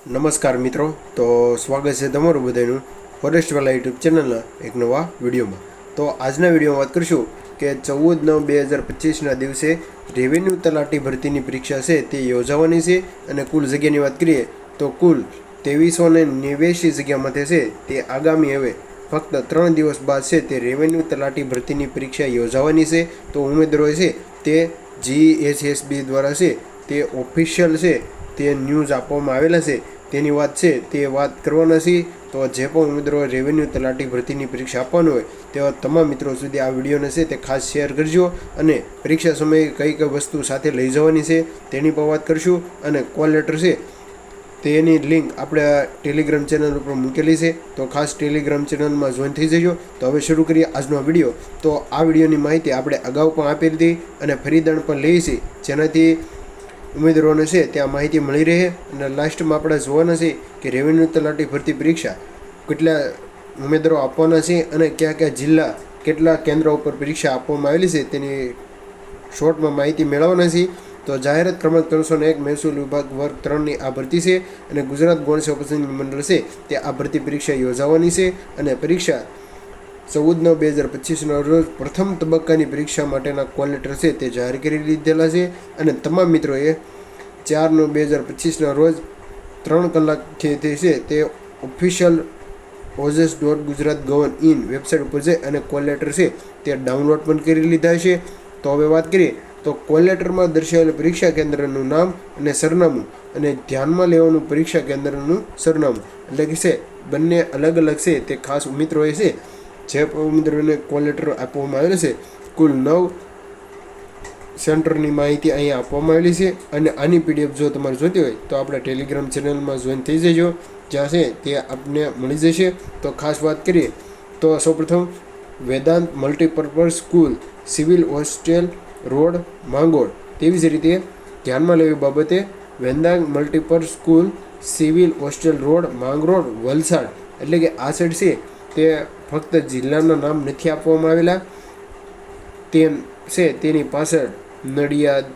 નમસ્કાર મિત્રો, તો સ્વાગત છે તમારું બધાનું ફોરેસ્ટવાલા યુટ્યુબ ચેનલના એક નવા વિડીયોમાં. તો આજના વિડીયોમાં વાત કરીશું કે 14/9/2025ના દિવસે રેવન્યુ તલાટી ભરતીની પરીક્ષા છે તે યોજાવાની છે. અને કુલ જગ્યાની વાત કરીએ તો કુલ 2389 જગ્યામાંથી છે તે આગામી હવે ફક્ત 3 દિવસ બાદ છે તે રેવન્યુ તલાટી ભરતીની પરીક્ષા યોજાવાની છે. તો ઉમેદવારો છે તે GSSB દ્વારા છે તે ઓફિશિયલ છે તે ન્યૂઝ આપવામાં આવેલા છે તેની વાત છે તે વાત કરવાના છે. તો જે પણ ઉમેદવારો રેવન્યુ તલાટી ભરતીની પરીક્ષા આપવાની હોય તેવા તમામ મિત્રો સુધી આ વિડીયોને છે તે ખાસ શેર કરજો. અને પરીક્ષા સમયે કઈ કઈ વસ્તુ સાથે લઈ જવાની છે તેની પણ વાત કરીશું. અને કોલ લેટર છે તેની લિંક આપણે ટેલિગ્રામ ચેનલ ઉપર મૂકેલી છે, તો ખાસ ટેલિગ્રામ ચેનલમાં જોઈન થઈ જજો. તો હવે શરૂ કરીએ આજનો વિડીયો. તો આ વિડીયોની માહિતી આપણે અગાઉ પણ આપી હતી અને ફરીદણ પણ લઈએ છીએ, જેનાથી ઉમેદવારોને છે ત્યાં માહિતી મળી રહે. અને લાસ્ટમાં આપણે જોવાના છે કે રેવન્યુ તલાટી ભરતી પરીક્ષા કેટલા ઉમેદવારો આપવાના છે અને કયા કયા જિલ્લા કેટલા કેન્દ્રો ઉપર પરીક્ષા આપવામાં આવેલી છે તેની શોર્ટમાં માહિતી મેળવવાના છે. તો જાહેરાત ક્રમાંક 301 મહેસૂલ વિભાગ વર્ગ 3ની આ ભરતી છે. અને ગુજરાત ગૌણ સેવા પસંદગી મંડળ છે તે આ ભરતી પરીક્ષા યોજાવાની છે. અને પરીક્ષા 14/9/2025ના રોજ પ્રથમ તબક્કાની પરીક્ષા માટેના કોલ લેટર છે તે જાહેર કરી લીધેલા છે. અને તમામ મિત્રોએ 4/9/2025ના રોજ 3 કલાકથી છે તે ઓફિશિયલ ojes.gujaratgovin વેબસાઇટ ઉપર જઈ અને કોલ લેટર છે તે ડાઉનલોડ પણ કરી લીધા છે. તો હવે વાત કરીએ તો કોલ લેટરમાં દર્શાવેલ પરીક્ષા કેન્દ્રનું નામ અને સરનામું અને ધ્યાનમાં લેવાનું પરીક્ષા કેન્દ્રનું સરનામું એટલે કે છે બંને અલગ અલગ છે તે ખાસ ઉમેદવારોએ છે જે ઉમેદવારોને કોલ લેટર આપવામાં આવેલો છે કુલ 9 સેન્ટરની માહિતી અહીંયા આપવામાં આવેલી છે. અને આની PDF જો તમારે જોતી હોય તો આપણે ટેલિગ્રામ ચેનલમાં જોઈન થઈ જજો, જ્યાં છે તે આપને મળી જશે. તો ખાસ વાત કરીએ તો સૌપ્રથમ Vedant multipurpose school, civil hostel road, Mangrol. તેવી જ રીતે ધ્યાનમાં લેવી બાબતે Vedant multipurpose school, civil hostel road, Mangrol, Valsad. એટલે કે આ સાઈડ છે તે ફક્ત જિલ્લાના નામ નથી આપવામાં આવેલા, તે છે તેની પાછળ નડિયાદ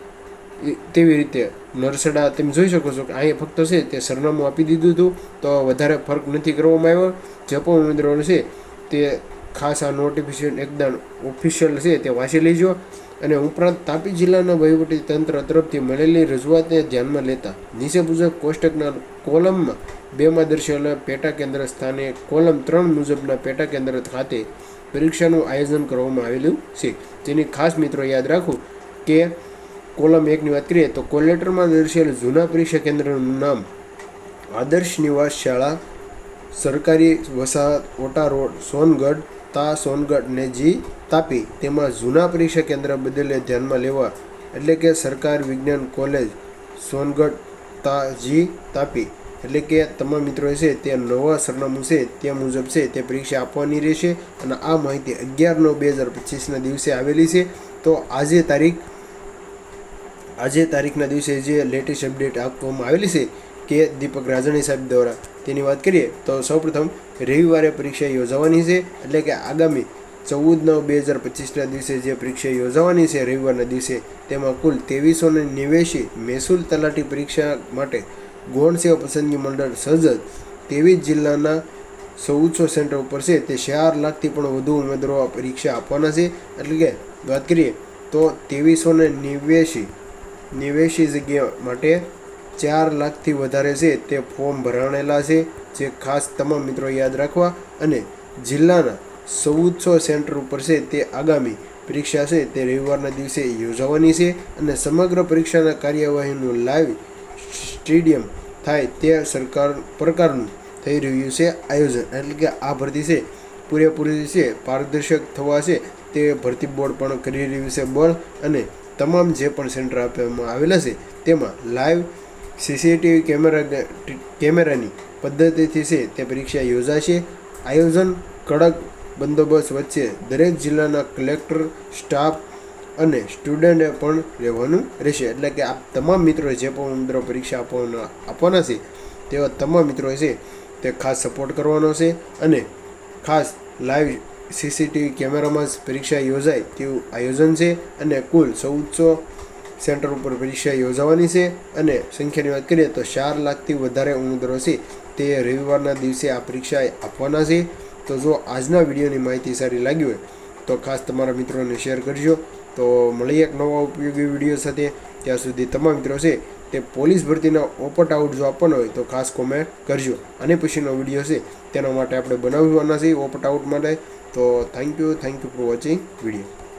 તેવી રીતે નરસડા તમે જોઈ શકો છો કે અહીંયા ફક્ત છે તે સરનામું આપી દીધું હતું. તો વધારે ફરક નથી કરવામાં આવ્યો. જે પણ ઉમેદવારો છે તે ખાસ આ નોટિફિકેશન એકદમ ઓફિશિયલ છે તે વાંચી લેજો. અને ઉપરાંત તાપી જિલ્લાના વહીવટી તંત્ર તરફથી મળેલી રજૂઆતને ધ્યાનમાં લેતા નીચે મુજબ કોષ્ટકના કોલમમાં 2માં દર્શાવેલા પેટા કેન્દ્ર સ્થાને કોલમ 3 મુજબના પેટા કેન્દ્ર ખાતે પરીક્ષાનું આયોજન કરવામાં આવેલું છે. જેની ખાસ મિત્રો યાદ રાખવું કે કોલમ 1ની વાત કરીએ તો કોલ લેટરમાં દર્શાવેલ જૂના પરીક્ષા કેન્દ્રનું નામ આદર્શ નિવાસ શાળા, સરકારી વસાહત, ઓટા રોડ, સોનગઢ, તા સોનગઢ ને જી તાપી. તેમાં જૂના પરીક્ષા કેન્દ્ર બદલે ધ્યાનમાં લેવા એટલે કે સરકાર વિજ્ઞાન કોલેજ, સોનગઢ, તા જી તાપી. એટલે કે તમામ મિત્રો છે તે નવા સરનામું છે તે મુજબ છે તે પરીક્ષા આપવાની રહેશે. અને આ માહિતી 11/9/2025ના દિવસે આવેલી છે. તો આજે તારીખના દિવસે જે લેટેસ્ટ અપડેટ આપવામાં આવેલી છે કે દીપક રાજાણી સાહેબ દ્વારા, તેની વાત કરીએ તો સૌપ્રથમ રવિવારે પરીક્ષા યોજાવાની છે. એટલે કે આગામી 14/9/2025ના દિવસે જે પરીક્ષા યોજાવાની છે રવિવારના દિવસે, તેમાં કુલ 2389 મહેસૂલ તલાટી પરીક્ષા માટે ગૌણ સેવા પસંદગી મંડળ સજ્જ. 23 જિલ્લાના 1400 સેન્ટર ઉપર છે તે 4 લાખથી પણ વધુ ઉમેદવારો પરીક્ષા આપવાના છે. એટલે કે વાત કરીએ તો 2389 જગ્યા માટે 4 લાખથી વધારે છે તે ફોર્મ ભરાણેલા છે, જે ખાસ તમામ મિત્રો યાદ રાખવા. અને જિલ્લાના 1400 સેન્ટર ઉપર છે તે આગામી પરીક્ષા છે તે રવિવારના દિવસે યોજાવાની છે. અને સમગ્ર પરીક્ષાના કાર્યવાહીનું લાઈવ સ્ટેડિયમ થાય તે સરકાર પ્રકારનું થઈ રહ્યું છે આયોજન. એટલે કે આ ભરતી છે પૂરેપૂરી છે પારદર્શક થવા છે તે ભરતી બોર્ડ પણ કરી રહ્યું છે બળ. અને તમામ જે પણ સેન્ટર આપવામાં આવેલા છે તેમાં લાઈવ CCTV કેમેરાની પદ્ધતિથી છે તે પરીક્ષા યોજાશે. આયોજન કડક બંદોબસ્ત વચ્ચે દરેક જિલ્લાના કલેક્ટર, સ્ટાફ અને સ્ટુડન્ટે પણ રહેવાનું રહેશે. એટલે કે આ તમામ મિત્રો જે પણ મિત્રો પરીક્ષા આપવાના છે તેવા તમામ મિત્રો છે તે ખાસ સપોર્ટ કરવાનો છે. અને ખાસ લાઈવ CCTV કેમેરામાં જ પરીક્ષા યોજાય તેવું આયોજન છે. અને કુલ 1400 સેન્ટર ઉપર પરીક્ષા યોજાવાની છે અને સંખ્યાની વાત કરીએ તો 4 લાખથી વધારે ઉમેદવારો છે તે રવિવારના દિવસે આ પરીક્ષા આપવાના છે. તો જો આજના વિડીયોની માહિતી સારી લાગી હોય તો ખાસ તમારા મિત્રોને શેર કરજો. તો મળીએ એક નવા ઉપયોગી વિડીયો સાથે. ત્યાં સુધી તમામ મિત્રો છે તે પોલીસ ભરતીના ઓપટ આઉટ જો આપવાનો હોય તો ખાસ કોમેન્ટ કરજો. અને પછીનો વિડીયો છે તેના માટે આપણે બનાવવાના છે ઓપટ આઉટ માટે. તો thank you for watching video.